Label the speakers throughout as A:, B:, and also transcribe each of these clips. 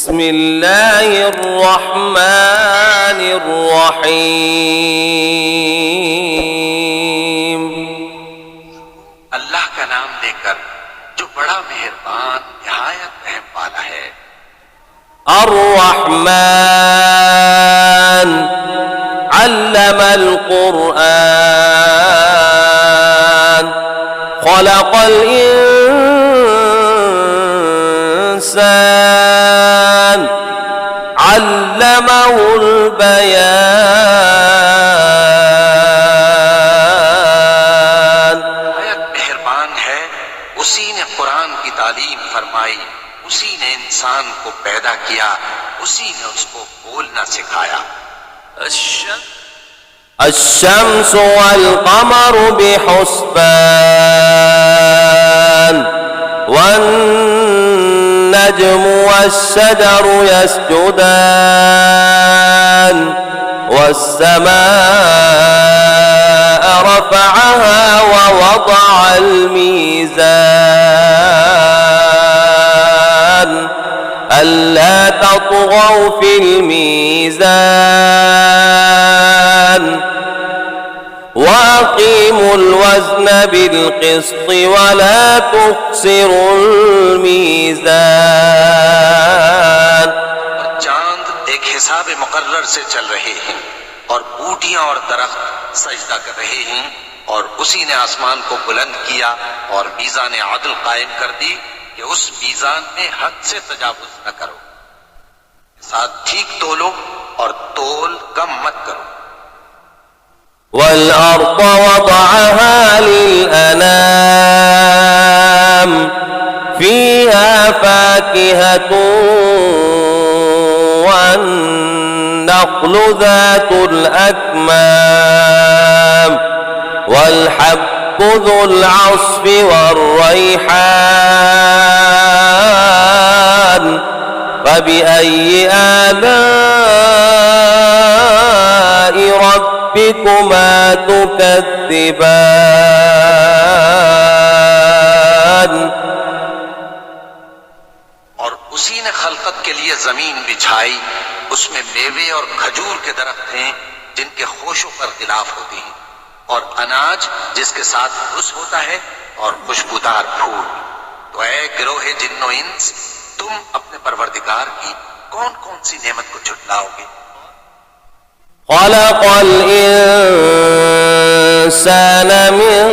A: बिस्मिल्लाहिर्रहमानिर्रहीम।
B: अल्लाह का नाम लेकर जो बड़ा मेहरबान निहायत रहम वाला है।
A: अर्रहमान अल्लमल कुरआन खलक़ल इंसान अल्लमहुल बयान।
B: निहायत मेहरबान है, उसी ने कुरान की तालीम फरमाई, उसी ने इंसान को पैदा किया, उसी ने उसको बोलना सिखाया।
A: الشمس والقمر بحسبان والنجم والشجر يسجدان والسماء رفعها ووضع الميزان ألا تطغوا في الميزان وأقيموا الوزن بالقسط ولا تخسروا الميزان।
B: चांद एक हिसाब मुकर्रर से चल रहे हैं और बूटियां और दरख्त सजदा कर रहे हैं, और उसी ने आसमान को बुलंद किया और मीज़ान आदल कायम कर दी कि उस मीज़ान में हद से तजावुज न करो, साथ ठीक तोलो और तोल कम मत करो।
A: والأرض وضعها للأنام فيها فاكهة والنخل ذات الأكمام والحب ذو العصف والريحان فبأي آلاء ربكما تكذبان।
B: और उसी ने खलकत के लिए जमीन बिछाई, उसमें मेवे और खजूर के दरख्त हैं जिनके खोशों पर गिलाफ होती हैं, और अनाज जिसके साथ घुस होता है, और खुशबूदार फूल। तो ऐ गिरोहे जिन्नो इंस, तुम अपने परवरदिगार की कौन कौन सी नेमत को झुटलाओगे।
A: خلق الإنسان من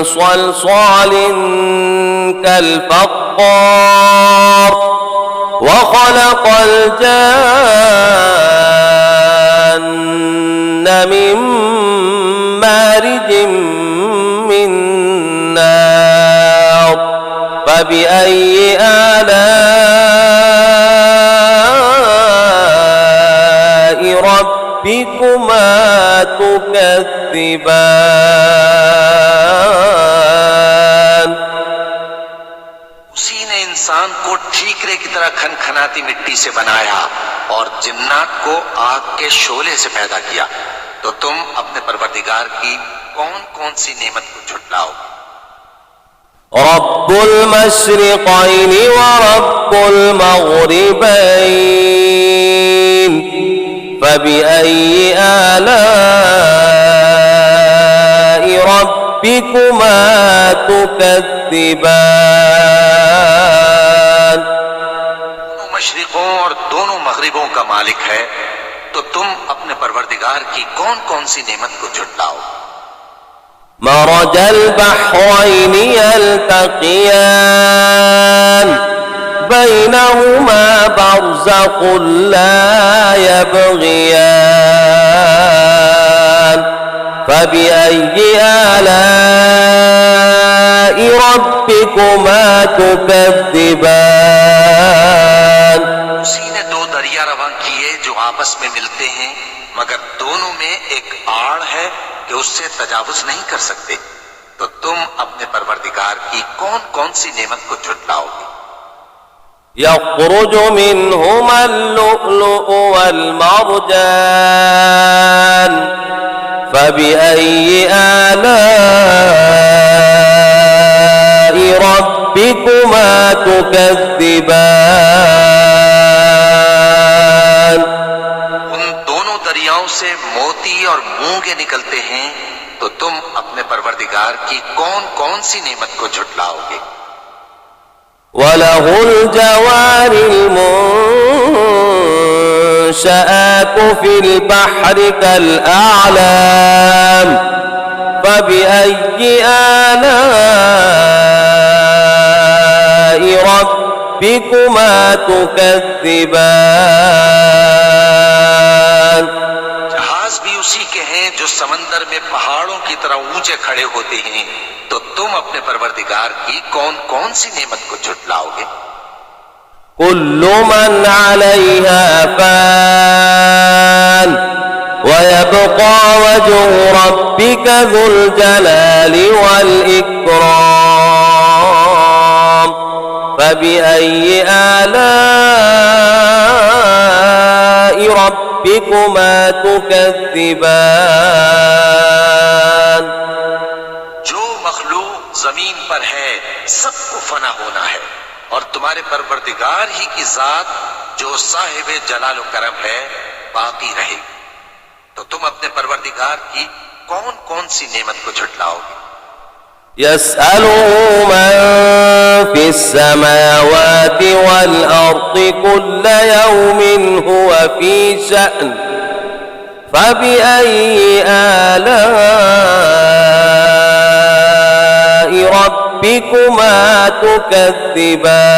A: صلصال كالفخار وخلق الجان من مارج من نار فبأي آلاء ربكما تكذبان।
B: उसी ने इंसान को ठीकरे की तरह खनखनाती मिट्टी से बनाया और जिन्नात को आग के शोले से पैदा किया। तो तुम अपने परवरदिगार की कौन कौन सी नेमत को झुटलाओगे।
A: رب المشرقين ورب المغربين فبأي آلاء ربكما تكذبان।
B: दोनों मशरिकों और दोनों मगरिबों का मालिक है, तो तुम अपने परवरदिगार की कौन कौन सी नेमत को झुटलाओ।
A: مرج البحرين يلتقيان بينهما برزخ لا يبغيان فبأي آلاء ربكما تكذبان।
B: उसी ने दो दरिया रवां किए जो आपस में मिलते हैं, मगर दोनों में एक आड़ है कि उससे तजावुज नहीं कर सकते। तो तुम अपने परवरदिगार की कौन कौन सी नेमत को झुटलाओगे।
A: يخرج منهما اللؤلؤ والمرجان فبأي آلاء ربكما تكذبان।
B: चिड़ियाओं से मोती और मूंगे निकलते हैं, तो तुम अपने परवरदिगार की कौन कौन सी नेमत को झुटलाओगे।
A: وله الجوار المنشآت في البحر كالأعلام فبأي آلاء ربكما تكذبان।
B: जहाज भी उसी के हैं जो समंदर में पहाड़ों की तरह ऊंचे खड़े होते हैं, तो तुम अपने परवरदिगार की कौन कौन सी नेमत को झुटलाओगे।
A: كل من عليها فان ويبقى وجه ربك ذو الجلال والإكرام فبأي آلاء ربكما تكذبان।
B: जो मखलूक जमीन पर है सबको फना होना है, और तुम्हारे परवरदिगार ही की जात जो साहिबे जलाल व करम है बाकी रहेगी, तो तुम अपने परवरदिगार की कौन कौन सी नेमत को झुटलाओगे।
A: يسأله من في السماوات والأرض كل يوم هو في شأن فبأي آلاء ربكما تكذبان।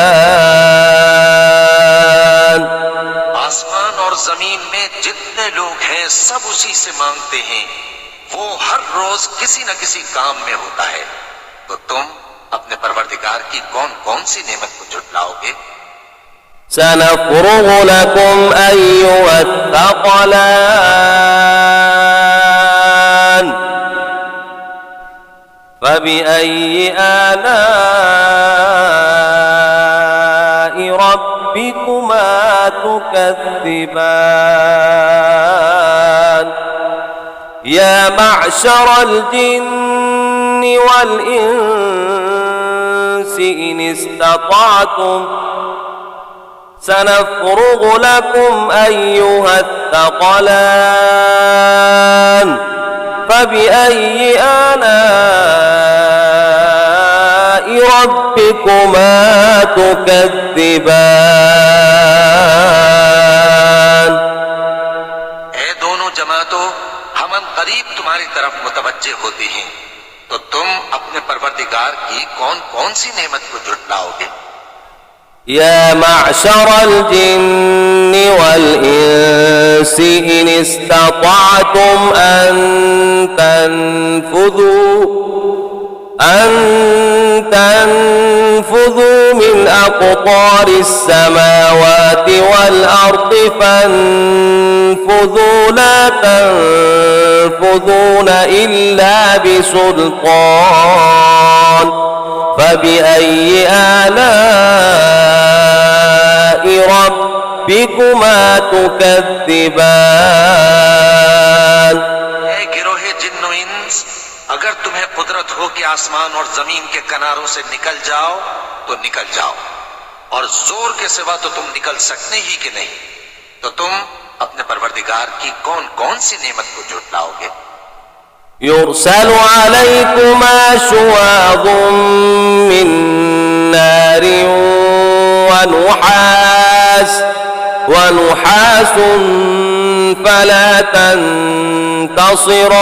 B: आसमान और जमीन में जितने लोग हैं सब उसी से मांगते हैं, वो हर रोज किसी न किसी काम में होता है, तो तुम अपने परवरदिगार की कौन कौन सी नेमत को झुटलाओगे।
A: سنفرغ لكم أيها الثقلان فبأي آلاء ربكما تكذبان। يا معشر الجن والإنس إن استطعتم سنفرغ لكم أيها الثقلان فبأي آلاء ربكما تكذبان।
B: ऐ दोनों जमातों, हम करीब तुम्हारी तरफ मुतवज्जे होते हैं, तो तुम अपने परवरदिगार की कौन कौन सी नेमत को झुटलाओगे।
A: يا معشر الجن والإنس إن استطعتم أن تنفذوا من أقطار السماوات والأرض فانفذوا لا تنفذون إلا بسلطان فبأي آلاء ربكما تكذبان।
B: गिरोहे जिन्नो इंस, अगर तुम्हें कुदरत हो कि आसमान और जमीन के किनारों से निकल जाओ तो निकल जाओ, और जोर के सिवा तो तुम निकल सकते ही कि नहीं, तो तुम अपने परवरदिगार की कौन कौन सी नेमत को झुटलाओगे।
A: يرسل عليكما شواظ من نار ونحاس فلا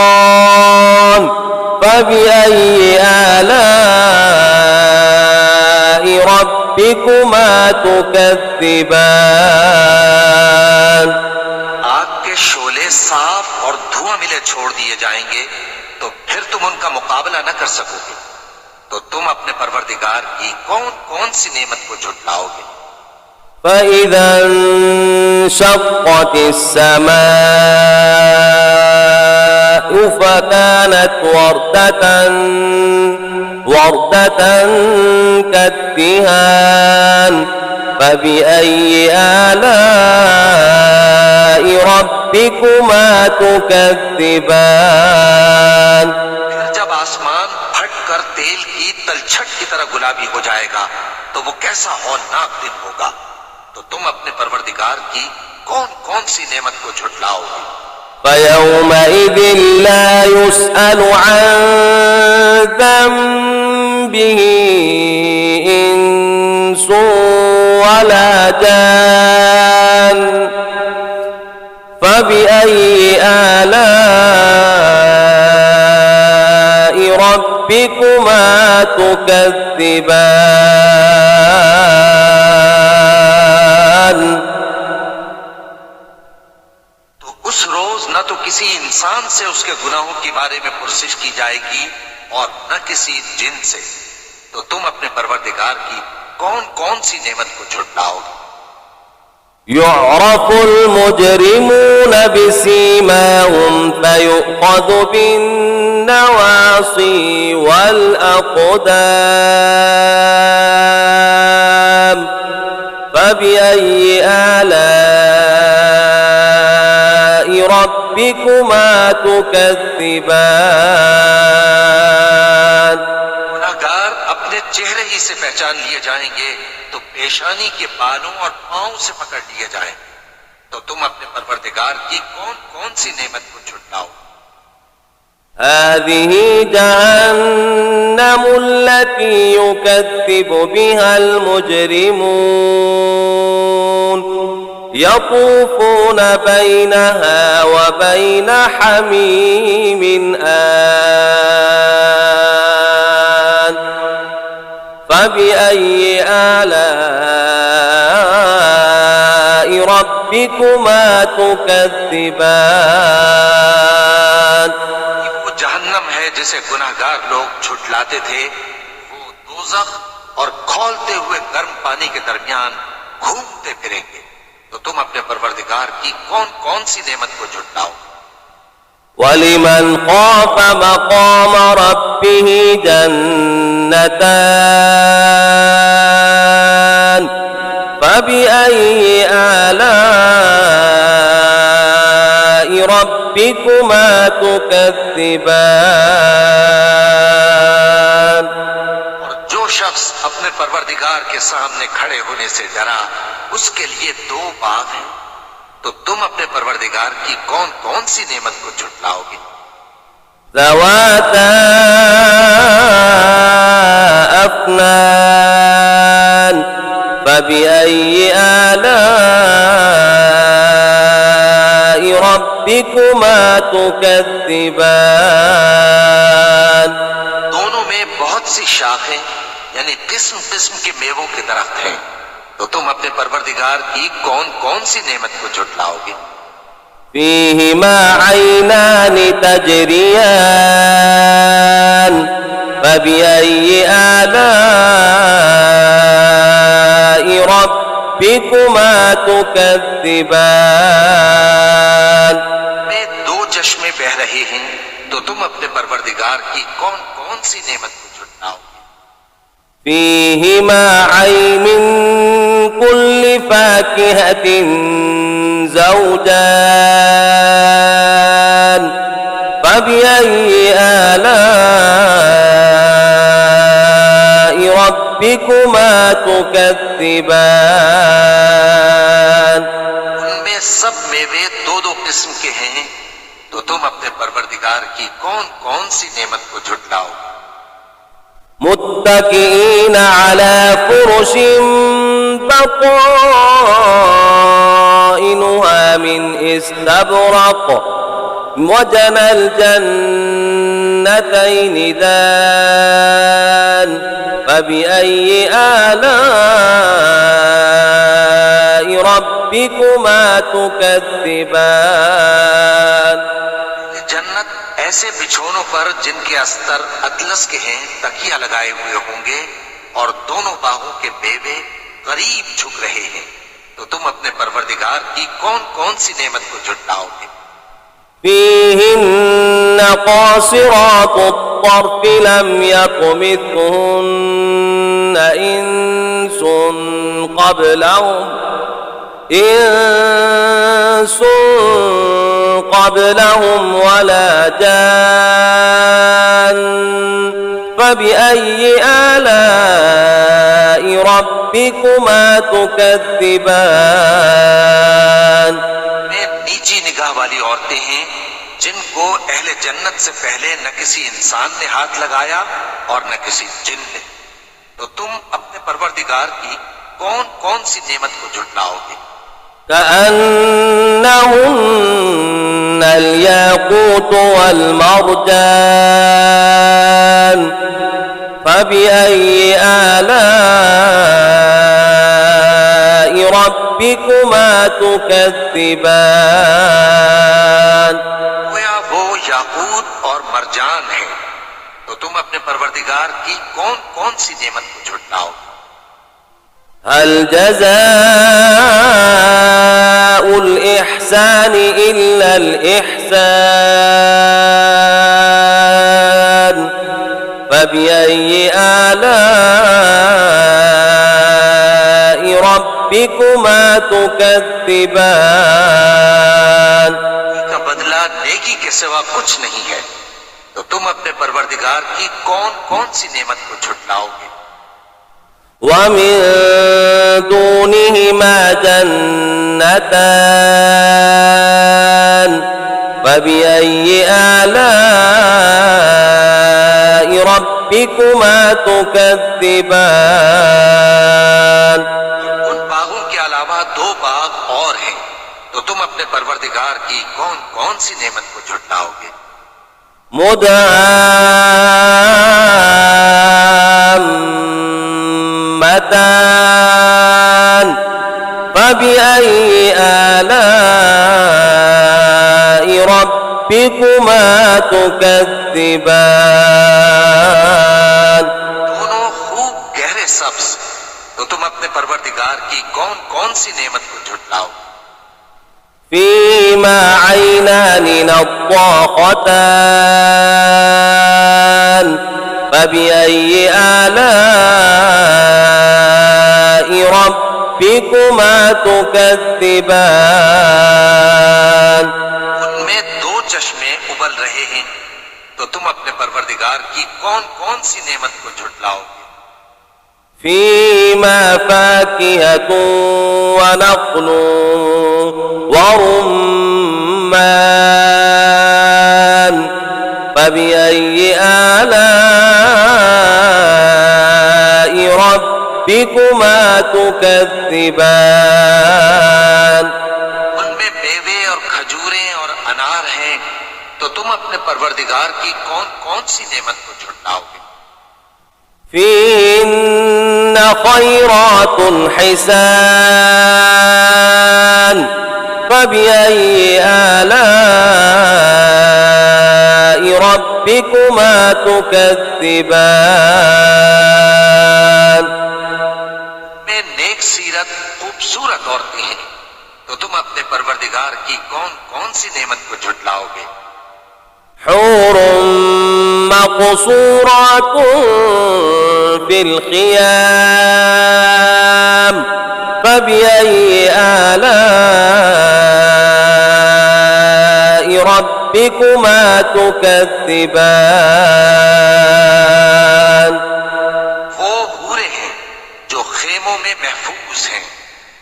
A: تنتصران فبأي آلاء ربكما تكذبان।
B: आग के शोले साफ और धुआं मिले छोड़ दिए जाएंगे, तो फिर तुम उनका मुकाबला न कर सकोगे, तो तुम अपने परवरदिगार की कौन कौन सी नेमत को झुटलाओगे।
A: فإذا انشقت السماء فكانت وردة كالدهان فبأي آلاء ربكما تكذبان।
B: फिर जब आसमान फट कर तेल की तलछट की तरह गुलाबी हो जाएगा, तो वो कैसा हौलनाक दिन होगा, तो तुम अपने परवरदिगार की कौन कौन सी नेमत को झुटलाओगे।
A: فيومئذ لا يسأل عن ذنبه إنس ولا جان فبأي آلاء ربكما تكذبان
B: तो उस रोज न तो किसी इंसान से उसके गुनाहों के बारे में पुरसिश की जाएगी और न किसी जिन से। तो तुम अपने परवरदिगार की कौन कौन सी नेमत को झुटलाओगे।
A: يعرف المجرمون بسيماهم فيؤخذ بالنواصي والأقدام فبأي آلاء ربكما تكذبان
B: गुनाहगार अपने चेहरे ही से पहचान लिए जाएंगे तो पेशानी के बालों और पांव से पकड़ लिए जाएंगे। तो तुम अपने परवरदिगार की कौन कौन सी नेमत को झुटलाओ।
A: هذه جهنم التي يكذب بها المجرمون يطوفون بينها وبين حميم آن فبأي آلاء ربكما تكذبان
B: वो जहन्नम है जिसे गुनाहगार लोग झुटलाते थे। वो दोज़ख और खौलते हुए गर्म पानी के दरमियान घूमते फिरेंगे। तो तुम अपने परवरदिगार की कौन कौन सी नेमत को झुटलाओ।
A: ولمن خاف مقام ربه جنتان فبأي آلاء ربكما تكذبان
B: और जो शख्स अपने परवरदिगार के सामने खड़े होने से डरा उसके लिए दो बाग हैं। तो तुम अपने परवरदिगार की कौन कौन सी नेमत को झुटलाओगे।
A: ذواتا أفنان فبأي آلاء ربكما تكذبان
B: दोनों में बहुत सी शाखें यानी किस्म किस्म के मेवों के दरख्त हैं। तो तुम अपने परवरदिगार की कौन कौन सी नेमत को झुटलाओगे।
A: فيهما عينان تجريان فبأي آلاء ربكما تكذبان
B: में दो चश्मे बह रहे हैं। तो तुम अपने परवरदिगार की कौन कौन सी नेमत को झुटलाओगे।
A: فيهما عين من كل فاكهة زوجان فبأي آلاء ربكما تكذبان
B: उनमें सब मेवे दो दो किस्म के हैं। तो तुम अपने परवरदिगार की कौन कौन सी नेमत को झुटलाओगे।
A: متكئين على فرش بطائنها من استبرق وجنى الجنتين دان فبأي آلاء ربكما تكذبان
B: जन्नत ऐसे बिछोनों पर जिनके अस्तर अतलस के हैं तकिया लगाए हुए होंगे और दोनों बाहों के मेवे करीब झुक रहे हैं। तो तुम अपने परवरदिगार की कौन कौन सी नेमत को झुटलाओगे।
A: فيهن قاصرات الطرف لم يطمثهن إنس قبلهم ولا جان فبأي آلاء ربكما تكذبان
B: में नीची निगाह वाली औरतें हैं जिनको अहले जन्नत से पहले न किसी इंसान ने हाथ लगाया और न किसी जिन ने। तो तुम अपने परवरदिगार की कौन कौन सी नेमत को झुटलाओगे?
A: كأنهن الياقوت والمرجان فبأي آلاء ربكما تكذبان
B: गोया वो याकूत और मरजान है। तो तुम अपने परवरदिगार की कौन कौन सी नेमत को झुटलाओगे?
A: هل جزاء الإحسان إلا الإحسان فبأي آلاء ربكما تكذبان
B: का बदला नेकी के सिवा कुछ नहीं है। तो तुम अपने परवरदिगार की कौन कौन सी नेमत को झुटलाओगे?
A: ومن دونهما جنتان فبأي آلاء ربكما تكذبان
B: उन बागों के अलावा दो बाग और हैं। तो तुम अपने परवरदिगार की कौन कौन सी नेमत को झुटलाओगे?
A: مدهامتان فبأي آلاء ربكما تكذبان
B: दोनों खूब गहरे सब्ज। तो तुम अपने परवरदिगार की कौन कौन सी नेमत को झुटलाओगे?
A: فيما عينان نضاختان فبأي آلاء ربكما تكذبان
B: उनमें दो चश्मे उबल रहे हैं। तो तुम अपने परवरदिगार की कौन कौन सी नेमत को झुटलाओगे?
A: فيما فاكهة ونخل ورمان فبأي آلاء ربكما تكذبان
B: उनमें मेवे और खजूरें और अनार हैं। तो तुम अपने परवरदिगार की कौन कौन सी नेमत को झुटलाओगे?
A: فيهن خيرات حسان فبأي آلاء ربكما تكذبان
B: में नेक सीरत खूबसूरत औरतें हैं। तो तुम अपने परवरदिगार की कौन कौन सी नेमत को झुटलाओगे?
A: حور مقصورات في الخيام فبأي آلاء ربكما تكذبان
B: वो हूरे हैं जो खेमों में महफूज हैं।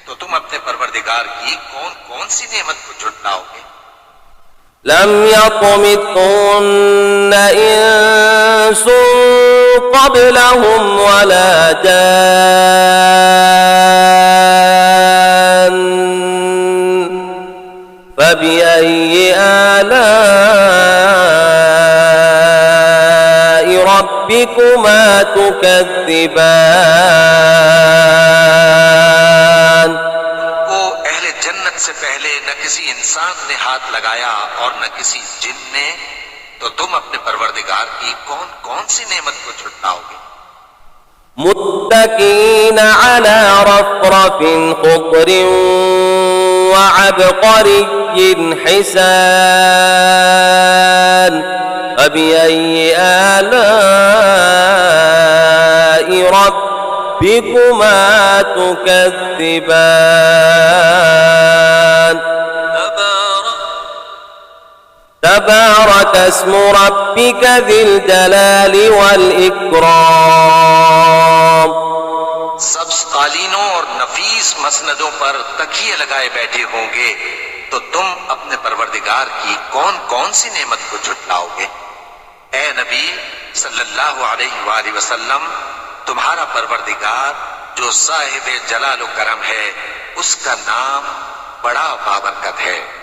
B: तो तुम अपने परवरदिगार की कौन कौन सी नेमत को झुटलाओगे?
A: لم يطمثهن إنس قبلهم ولا جان فبأي آلاء ربكما تكذبان
B: वो अहले जन्नत से पहले न किसी इंसान ने हाथ लगाया और न किसी जिन ने। तो तुम अपने परवरदिगार की कौन कौन सी नेमत को झुटलाओगे?
A: متكئين على رفرف خضر وعبقري حسان فبأي آلاء ربكما تكذبان تبارك اسم ربك ذي الجلال والإكرام
B: सब्ज कालीनों और नफीस मसनदों पर तकिए लगाए बैठे होंगे। तो तुम अपने परवरदिगार की कौन कौन सी नेमत को झुटलाओगे। ए नबी सल्लल्लाहु अलैहि वसल्लम, तुम्हारा परवरदिगार जो साहिब जलाल करम है, उसका नाम बड़ा बाबरकत है।